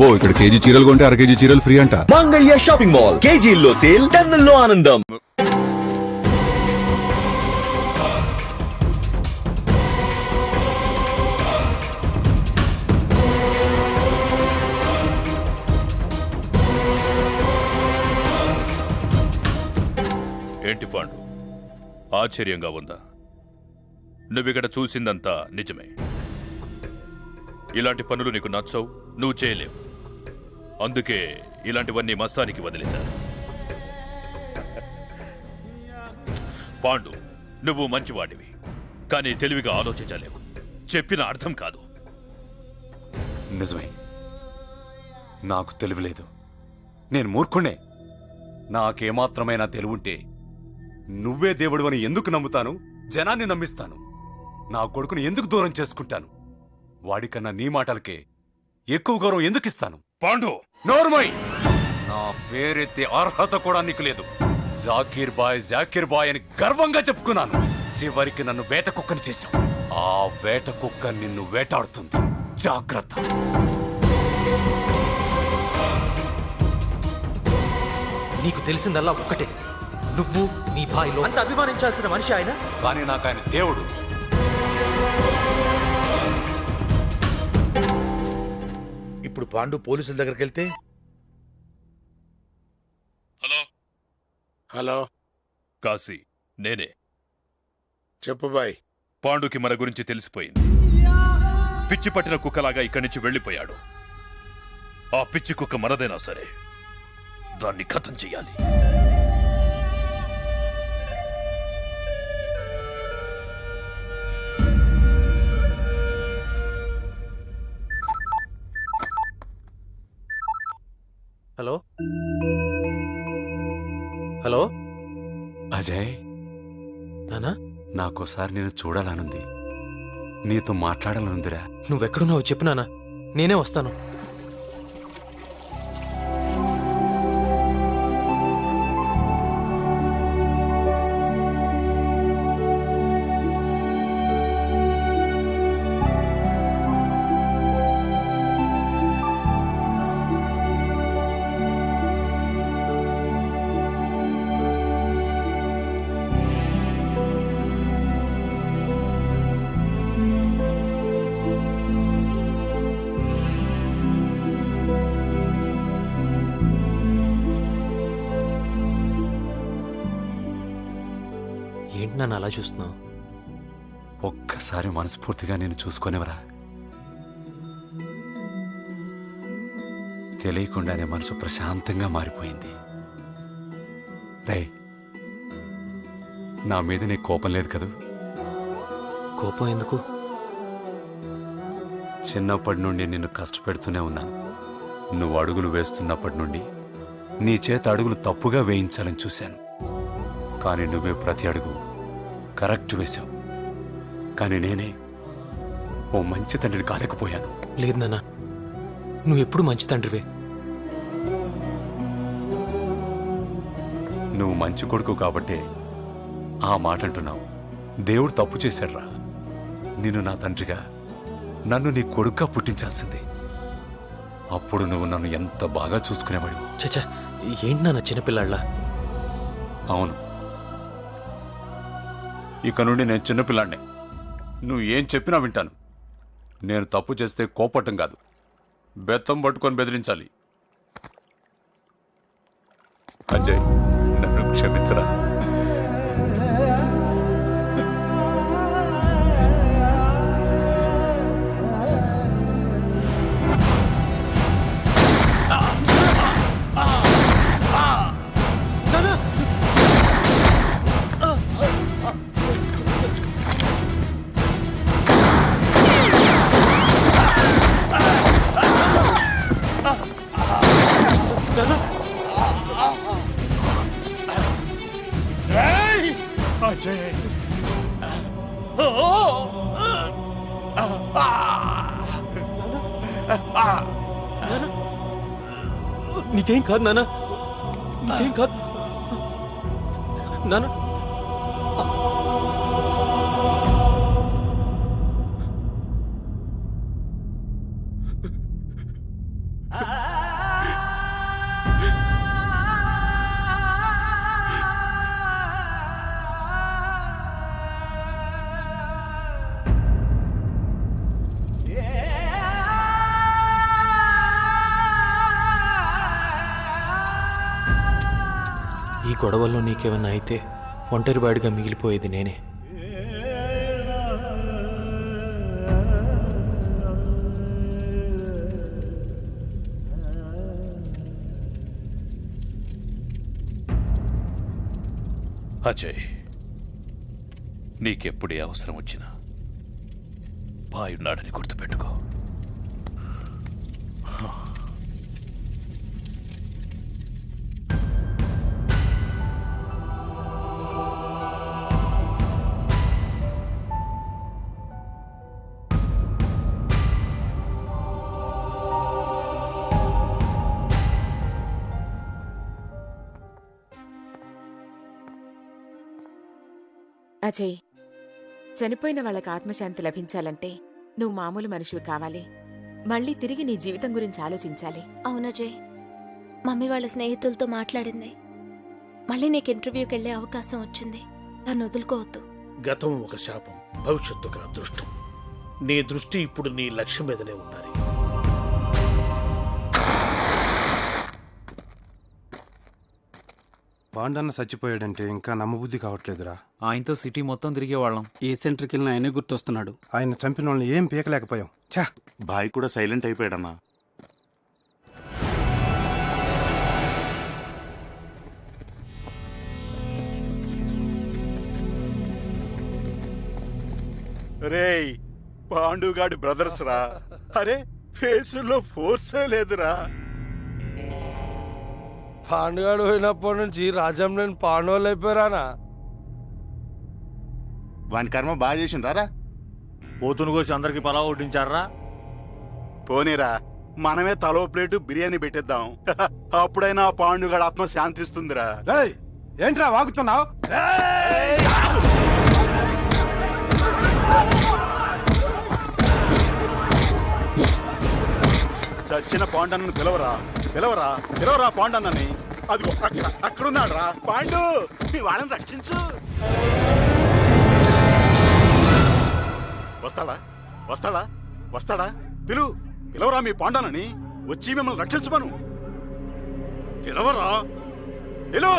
అబ్బో ఇక్కడ కేజీ చీరలు కొంటే అర కేజీ చీరలు ఫ్రీ అంట. మంగళ్య షాపింగ్ మాల్, కేజీల్లో సేల్, టన్నుల్లో ఆనందం. ఏంటి పాండు, ఆశ్చర్యంగా ఉందా? నువ్విక్కడ చూసిందంతా నిజమే. ఇలాంటి పనులు నీకు నచ్చవు, నువ్వు చేయలేవు. అందుకే ఇలాంటివన్నీ మస్తానికి వదిలేశారు. పాండు, నువ్వు మంచివాడివి, కానీ తెలివిగా ఆలోచించలేవు. చెప్పిన అర్థం కాదు. నిజమే, నాకు తెలివిలేదు, నేను మూర్ఖుణ్ణే. నాకేమాత్రమైనా తెలివుంటే నువ్వే దేవుడు అని ఎందుకు నమ్ముతాను? జనాన్ని నమ్మిస్తాను. నా కొడుకుని ఎందుకు దూరం చేసుకుంటాను? వాడికన్నా నీ మాటలకే ఎక్కువ గౌరవం ఎందుకు ఇస్తాను? పాండు, నోర్మై! నా పేరెత్తే అర్హత కూడా నీకు లేదు. జాకీర్ బాయ్ అని గర్వంగా చెప్పుకున్నాను. చివరికి నన్ను వేట కుక్కని చేశావు. ఆ వేట కుక్క నిన్ను వేటాడుతుంది, జాగ్రత్త. నీకు తెలిసిందల్లా ఒక్కటే, నువ్వు నీ భాయిలో అంత అభిమానించాల్సిన మనిషి ఆయన. కానీ నాకు ఆయన దేవుడు. ఇప్పుడు పాండు పోలీసుల దగ్గరికి వెళ్తే, హలో హలో కాశీ, నేనే. చెప్పు బాయ్. పాండుకి మన గురించి తెలిసిపోయింది. పిచ్చి పట్టిన కుక్కలాగా ఇక్కడి నుంచి వెళ్ళిపోయాడు. ఆ పిచ్చి కుక్క మనదైనా సరే దాన్ని ఖతం చెయ్యాలి. హలో హలో అజయ్, నానా, నాకోసారి నేను చూడాలనుంది, నీతో మాట్లాడాలనుందిరా. నువ్వెక్కడున్నావు చెప్పు నానా, నేనే వస్తాను. ఏంటి నన్ను అలా చూస్తున్నావు? ఒక్కసారి మనస్ఫూర్తిగా నేను చూసుకునేవరా. తెలియకుండానే మనసు ప్రశాంతంగా మారిపోయింది. రే, నా మీద నీ కోపం లేదు కదూ? కోపం ఎందుకు? చిన్నప్పటి నుండి నిన్ను కష్టపెడుతూనే ఉన్నాను. నువ్వు అడుగులు వేస్తున్నప్పటి నుండి నీ చేత అడుగులు తప్పుగా వేయించాలని చూశాను. కానీ నువ్వే ప్రతి అడుగు కరెక్ట్ వేశావు. కానీ నేనే ఓ మంచి తండ్రిని కాలేకపోయాను. లేదు నాన్న, నువ్వు ఎప్పుడు మంచి తండ్రివే. నువ్వు మంచి కొడుకు కాబట్టే ఆ మాట అంటున్నావు. దేవుడు తప్పు చేశాడురా. నిన్ను నా తండ్రిగా, నన్ను నీ కొడుకుగా పుట్టించాల్సిందే. అప్పుడు నువ్వు నన్ను ఎంత బాగా చూసుకునేవాడు. చచ్చా, ఏంటి నాన్న చిన్నపిల్లాళ్ళ? అవును, ఇక నుండి నేను చిన్నపిల్లాడినే. నువ్వు ఏం చెప్పినా వింటాను. నేను తప్పు చేస్తే కోపట్టం కాదు, బెత్తం పట్టుకొని బెదిరించాలి. అజయ్, నన్ను క్షమించరా. నీకేం కాదు నాన్న, నీకేం కాదు నాన్న. ఈ గొడవల్లో నీకేమన్నా అయితే ఒంటరివాడిగా మిగిలిపోయేది నేనే. అజయ్, నీకెప్పుడే అవసరం వచ్చినా బాయున్నాడని గుర్తుపెట్టుకో. అజయ్, చనిపోయిన వాళ్ళకి ఆత్మశాంతి లభించాలంటే నువ్వు మామూలు మనిషివి కావాలి. మళ్ళీ తిరిగి నీ జీవితం గురించి ఆలోచించాలి. అవునజయ్, మమ్మీ వాళ్ళ స్నేహితులతో మాట్లాడింది. మళ్ళీ నీకు ఇంటర్వ్యూకి వెళ్ళే అవకాశం వచ్చింది. దాన్ని వదులుకోవద్దు. గతం ఒక శాపం, భవిష్యత్తు ఒక అదృష్టం. నీ దృష్టి ఇప్పుడు నీ లక్ష్యం మీదనే ఉండాలి. పాండన్న చచ్చిపోయాడంటే ఇంకా నమ్మబుద్ధి కావట్లేదురా. ఆయనతో సిటీ మొత్తం తిరిగేవాళ్ళం. ఏ సెంటర్కి వెళ్ళినా ఆయనే గుర్తొస్తున్నాడు. ఆయన చంపిన వాళ్ళని ఏం పీకలేకపోయాం. ఛా, బాయ్ కూడా సైలెంట్ అయిపోయాడన్నా. రేయ్, పాండుగాడి బ్రదర్స్ రా. అరే, ఫేసుల్లో ఫోర్సే లేదురా. పాండుగాడు పోయినప్పటి నుంచి రాజ్యం నేను పాండవులు అయిపోయారానా? వాని కర్మ బాగా చేసిండ్రా. పోతును కోసి అందరికి పలావ్ వడ్డించారా? పోనీరా, మనమే తలో ప్లేటు బిర్యానీ పెట్టేద్దాం. అప్పుడైనా ఆ పాండుగాడు ఆత్మ శాంతిస్తుందిరా. రేయ్, ఏంట్రా వాగుతున్నావు? చచ్చిన పాండన్నను పిలవరా, పిలవరా, పిలవరా పాండన్నని. అదిగో అక్కడున్నాడు రా. పాండు, మీ వాళ్ళని రక్షించు. వస్తాడా, వస్తాడా, వస్తాడా? పిలవరా మీ పాండన్నని. వచ్చి మిమ్మల్ని రక్షించమను. పిలవరా, పిలు.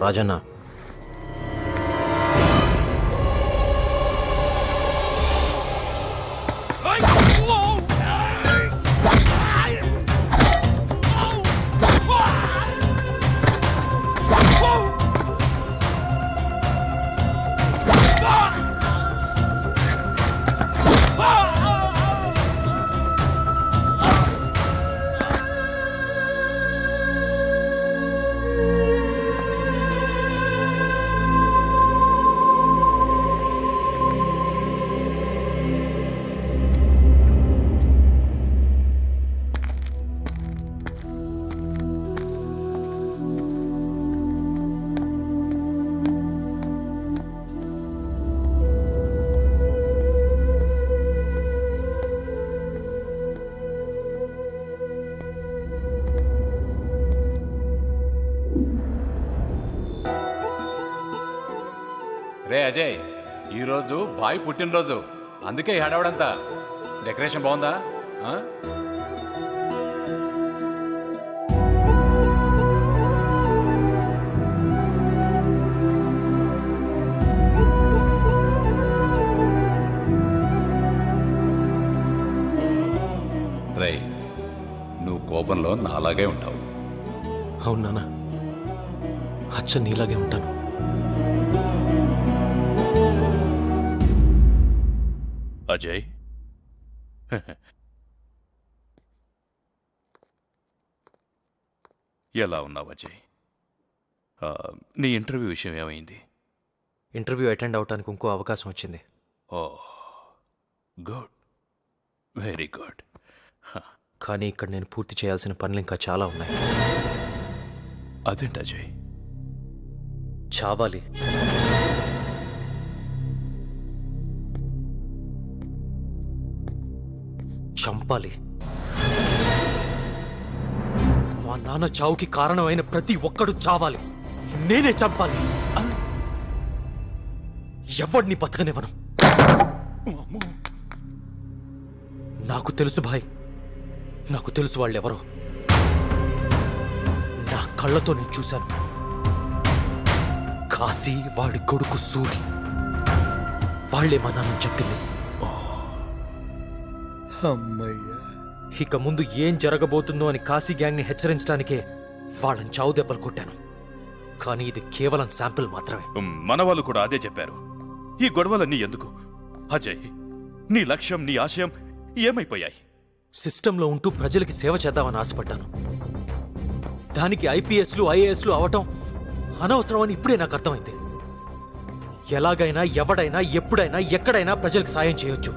రాజన్న, రే అజయ్, ఈరోజు బాయ్ పుట్టినరోజు, అందుకే ఈ హడావుడంతా. డెకరేషన్ బాగుందా? ఆ? రేయ్, నువ్వు కోపంలో నాలాగే ఉంటావు. అవును నాన్న, అచ్చ నీలాగే ఉంటాను. అజయ్, ఎలా ఉన్నావు అజయ్? నీ ఇంటర్వ్యూ విషయం ఏమైంది? ఇంటర్వ్యూ అటెండ్ అవటానికి ఇంకో అవకాశం వచ్చింది. ఓ, గుడ్, వెరీ గుడ్. కానీ ఇక్కడ నేను పూర్తి చేయాల్సిన పనులు ఇంకా చాలా ఉన్నాయి. అదేంటి అజయ్? చావాలి. చంపాలి. మా నాన్న చావుకి కారణమైన ప్రతి ఒక్కడు చావాలి. నేనే చంపాలి. ఎవడిని బతకనివ్వను. నాకు తెలుసు భాయ్, నాకు తెలుసు వాళ్ళెవరో. నా కళ్ళతో నేను చూశాను. కాశీ, వాడి కొడుకు సూరి, వాళ్లే మా నాన్న చెప్పింది. అమ్మయ్యా. ఇక ముందు ఏం జరగబోతుందో అని కాశీ గ్యాంగ్ని హెచ్చరించడానికే వాళ్ళని చావు దెబ్బలు కొట్టాను. కానీ ఇది కేవలం శాంపిల్ మాత్రమే. మన వాళ్ళు కూడా అదే చెప్పారు. ఈ గొడవలన్నీ ఎందుకు అజయ్? నీ లక్ష్యం, నీ ఆశయం ఏమైపోయాయి? సిస్టంలో ఉంటూ ప్రజలకి సేవ చేద్దామని ఆశపడ్డాను. దానికి ఐపీఎస్లు, ఐఏఎస్లు అవటం అనవసరమని ఇప్పుడే నాకు అర్థమైంది. ఎలాగైనా, ఎవడైనా, ఎప్పుడైనా, ఎక్కడైనా ప్రజలకు సాయం చేయొచ్చు.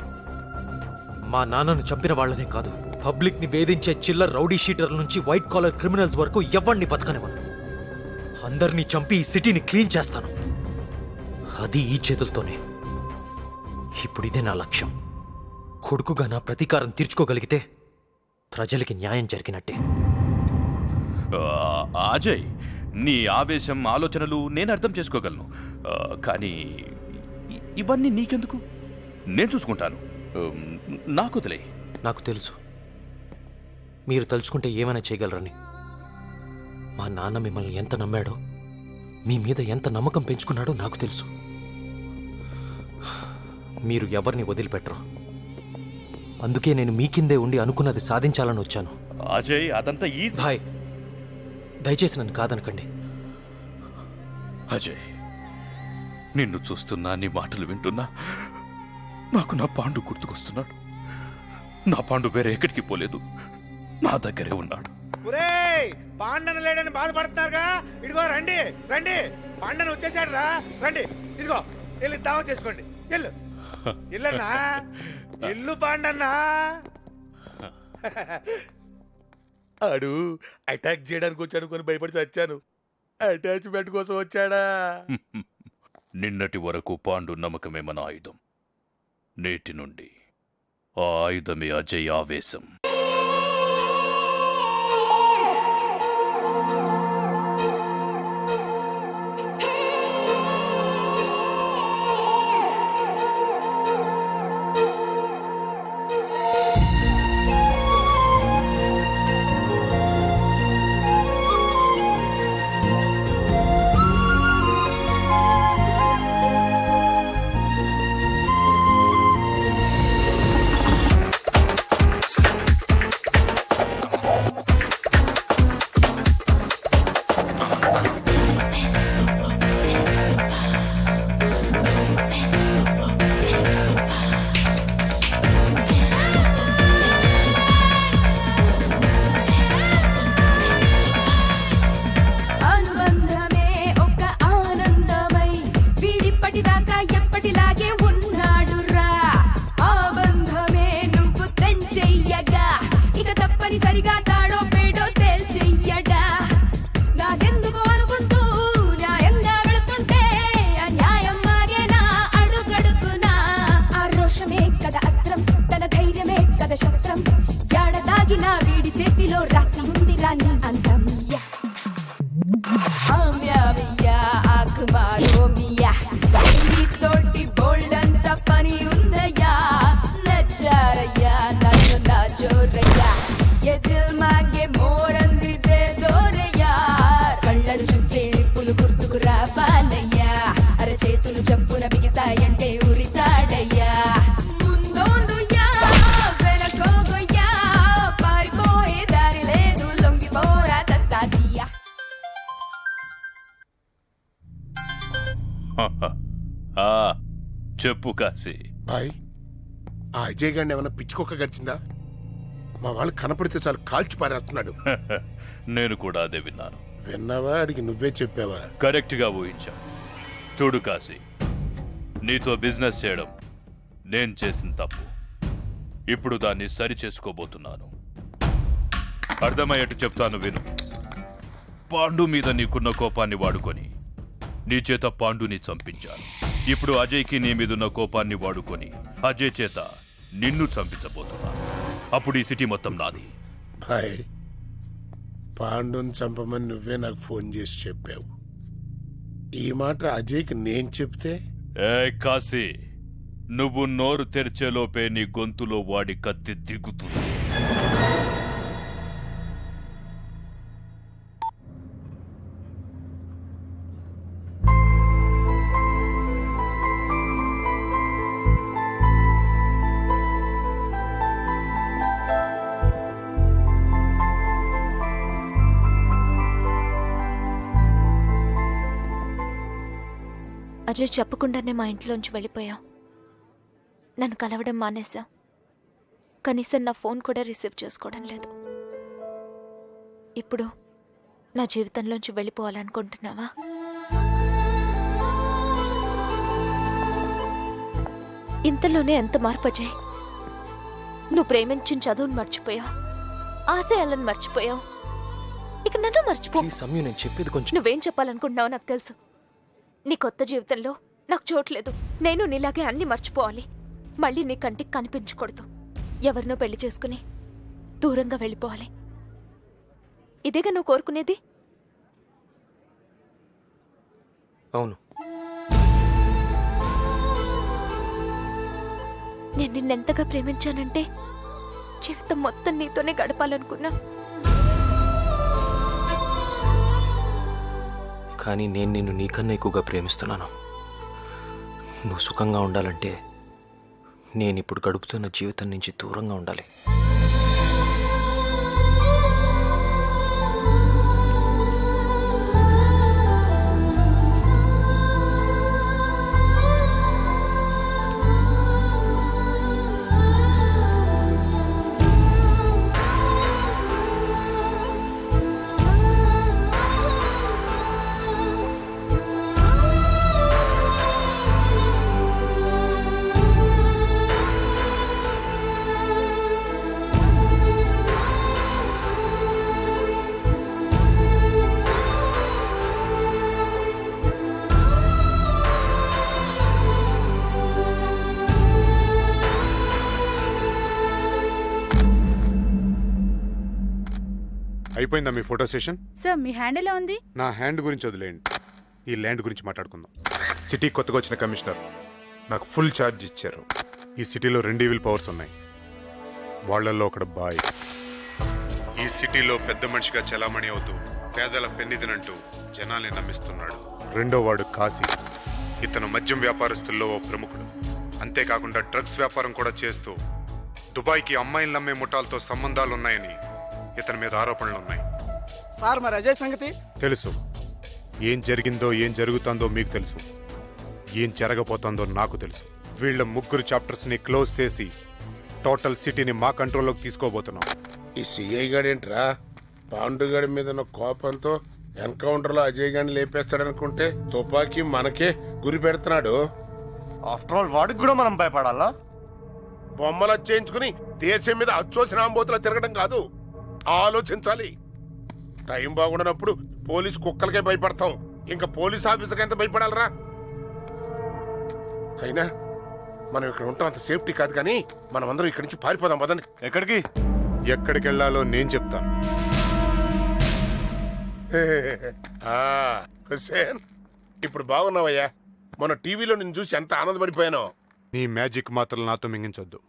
మా నాన్నను చంపిన వాళ్ళనే కాదు, పబ్లిక్ ని వేధించే చిల్లర్ రౌడీ షీటర్ల నుంచి వైట్ కాలర్ క్రిమినల్స్ వరకు ఎవరిని బతకనివ్వను. అందరినీ చంపి ఈ సిటీని క్లీన్ చేస్తాను. అది ఈ చేతులతోనే. ఇప్పుడు ఇదే నా లక్ష్యం. కొడుకుగా నా ప్రతీకారం తీర్చుకోగలిగితే ప్రజలకి న్యాయం జరిగినట్టే. అజయ్, నీ ఆవేశం, ఆలోచనలు నేను అర్థం చేసుకోగలను. కానీ ఇవన్నీ నీకెందుకు? నేను చూసుకుంటాను. నాకు వదిలే. నాకు తెలుసు మీరు తలుచుకుంటే ఏమైనా చేయగలరని. మా నాన్న మిమ్మల్ని ఎంత నమ్మాడో, మీ మీద ఎంత నమ్మకం పెంచుకున్నాడో నాకు తెలుసు. మీరు ఎవరిని వదిలిపెట్టరు. అందుకే నేను మీ కిందే ఉండి అనుకున్నది సాధించాలని వచ్చాను. అజయ్, అదంతా ఈజీ. భాయ్, దయచేసి నన్ను కాదనకండి. అజయ్, నిన్ను చూస్తున్నా, నీ మాటలు వింటున్నా, నాకు నా పాండు గుర్తుకొస్తున్నాడు. నా పాండు వేరే ఎక్కడికి పోలేదు, నా దగ్గరే ఉన్నాడు. పాండన లేడని బాధపడుతున్నారుగా, ఇదిగో రండి రండి, పాండన వచ్చేసాడు రా, రండి, ఇదిగో వెళ్ళి దావా చేసుకోండి. ఎల్లు ఇల్లన్నా, ఇల్లు పాండన్నా. ఆడు అటాక్ చేయడానికి వచ్చాడు కొని భయపడి చచ్చాను. అటాచ్మెంట్ కోసం వచ్చాడా? నిన్నటి వరకు పాండు నమ్మకమే మన ఆయుధం. నేటి నుండి ఆ ఆయుధమే అజయ్ ఆవేశం. ఆ, చెప్పు కాశీ. బాయ్, ఆ అజయ్ గారిని ఏమైనా పిచ్చుకొక్క గడిచిందా? మా వాళ్ళు కనపడితే చాలు కాల్చి పారేస్తున్నాడు. నేను కూడా అదే విన్నాను. విన్నావా? అడిగి నువ్వే చెప్పావా? కరెక్ట్ గా ఊహించావు. చూడు కాశీ, నీతో బిజినెస్ చేయడం నేను చేసిన తప్పు. ఇప్పుడు దాన్ని సరి చేసుకోబోతున్నాను. అర్థమయ్యేట్టు చెప్తాను, విను. పాండు మీద నీకున్న కోపాన్ని వాడుకొని నీ చేత పాండుని చంపించాను. ఇప్పుడు అజయ్కి నీ మీదున్న కోపాన్ని వాడుకొని అజయ్ చేత నిన్ను చంపించబోతున్నాను. అప్పుడు ఈ సిటీ మొత్తం నాది. బాయ్, పాండుని చంపమని నువ్వే నాకు ఫోన్ చేసి చెప్పావు. ఈ మాట అజయ్కి నేను చెప్తే? ఏ కాశీ, నువ్వు నోరు తెరిచేలోపే నీ గొంతులో వాడి కత్తి దిగుతుంది. అజయ్ చెప్పకుండానే మా ఇంట్లోంచి వెళ్ళిపోయావు. నన్ను కలవడం మానేశావు. కనీసం నా ఫోన్ కూడా రిసీవ్ చేసుకోవడం లేదు. ఇప్పుడు నా జీవితంలోంచి వెళ్ళిపోవాలనుకుంటున్నావా? ఇంతలోనే ఎంత మార్పు అజయ్? నువ్వు ప్రేమించిన చదువును మర్చిపోయావు, ఆశయాలను మర్చిపోయావు. ఇక నన్ను మర్చిపో. నేను చెప్పేది కొంచెం. నువ్వేం చెప్పాలనుకుంటున్నావో నాకు తెలుసు. నీ కొత్త జీవితంలో నాకు చోట్లేదు. నేను నీలాగే అన్ని మర్చిపోవాలి. మళ్ళీ నీ కంటికి కనిపించకూడదు. ఎవరినో పెళ్లి చేసుకుని దూరంగా వెళ్ళిపోవాలి. ఇదేగా నువ్వు కోరుకునేది? అవును. నేను నిన్నెంతగా ప్రేమించానంటే జీవితం మొత్తం నీతోనే గడపాలనుకున్నా. కానీ నేను నిన్ను నీకన్నా ఎక్కువగా ప్రేమిస్తున్నాను. నువ్వు సుఖంగా ఉండాలంటే నేను ఇప్పుడు గడుపుతున్న జీవితం నుంచి దూరంగా ఉండాలి. అయిపోయిందా మీ ఫోటో సెషన్? సార్, మీ హ్యాండ్ ఎలా ఉంది? నా హ్యాండ్ గురించి వదిలేయండి, ఈ ల్యాండ్ గురించి మాట్లాడుకుందాం. సిటీ కొత్తగా వచ్చిన కమిషనర్ నాకు ఫుల్ ఛార్జ్ ఇచ్చారు. ఈ సిటీలో 2 ఈవిల్ పవర్స్ ఉన్నాయి. వాళ్లలో ఒకడు బాయ్. ఈ సిటీలో పెద్ద మనిషిగా చలామణి అవుతూ పేదల పెన్నిదినంటూ జనాల్ని నమ్మిస్తున్నాడు. రెండో వాడు కాశీ. ఇతను మద్యం వ్యాపారస్తుల్లో ఓ ప్రముఖుడు. అంతేకాకుండా డ్రగ్స్ వ్యాపారం కూడా చేస్తూ దుబాయ్కి అమ్మాయిలు నమ్మే ముఠాలతో సంబంధాలున్నాయని ఇతని మీద ఆరోపణలున్నాయి. సార్, మరి అజయ్ సంగతి? తెలుసు. ఏం జరిగిందో ఏం జరుగుతుందో మీకు తెలుసు, ఏం జరగబోతుందో నాకు తెలుసు. వీళ్ళ 3 చాప్టర్స్ని క్లోజ్ చేసి టోటల్ సిటీని మా కంట్రోల్లోకి తీసుకోబోతున్నాం. ఈ సిఐ గాడేంట్రా పాండుగాడి మీద ఉన్న కోపంతో ఎన్కౌంటర్లో అజయ్ గారిని లేపేస్తాడనుకుంటే తుపాకీ మనకే గురి పెడుతున్నాడు. ఆఫ్టర్ ఆల్ వాడికి కూడా మనం భయపడాలా? బొమ్మలు చేయించుకుని దేశం మీద అచ్చోసిన ఆంబోతులా తిరగడం కాదు, ఆలోచించాలి. టైం బాగుండనప్పుడు పోలీసు కుక్కలకే భయపడతాం, ఇంకా పోలీస్ ఆఫీసర్కి ఎంత భయపడాలరా? అయినా మనం ఇక్కడ ఉంటాం అంత సేఫ్టీ కాదు, కానీ మనం అందరం ఇక్కడి నుంచి పారిపోదాం పదండి. ఎక్కడికి? ఎక్కడికి వెళ్లాలో నేను చెప్తాను. హుసేన్, ఇప్పుడు బాగున్నావయ్యా. మొన్న టీవీలో నిన్ను చూసి ఎంత ఆనందపడిపోయానో. నీ మ్యాజిక్ మాత్రలు నాతో మింగించొద్దు.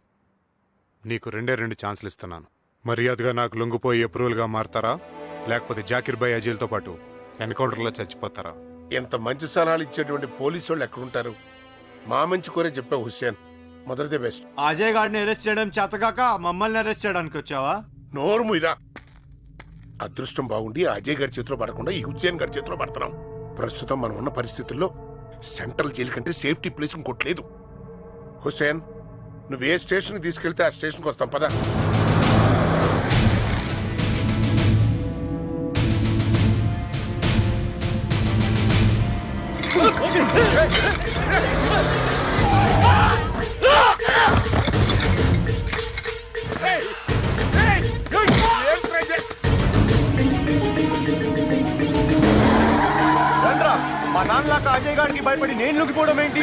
నీకు 2 ఛాన్సులు ఇస్తున్నాను. మర్యాదగా నాకు లొంగిపోయి అప్రూవల్గా మారతారా, లేకపోతే జాకిర్ భాయ్ అజయ్లతో పాటు ఎన్కౌంటర్లో చచ్చిపోతారా? ఎంత మంచి సలహాలు ఇచ్చేటువంటి పోలీసు వాళ్ళు ఎక్కడుంటారు? మా మంచి కోరే చెప్పావు హుస్సేన్, మొదటిదే బెస్ట్. అజయ్ గారిని అరెస్ట్ చేయడం చేతగాక మమ్మల్ని అరెస్ట్ చేయడానికి వచ్చావా? నోరు ముయిరా. అదృష్టం బాగుండి అజయ్ గారి చేతిలో పడకుండా ఈ హుస్సేన్ గారి చేతిలో పడుతున్నాం. ప్రస్తుతం మనం ఉన్న పరిస్థితుల్లో సెంట్రల్ జైలు కంటే సేఫ్టీ ప్లేస్ ఇంకోట్లేదు. హుస్సేన్, నువ్వు ఏ స్టేషన్కి తీసుకెళ్తే ఆ స్టేషన్కి వస్తాం పదా. మా నాన్నలాగా అజయ్ గారికి భయపడి నేను లొంగిపోవడం ఏంటి?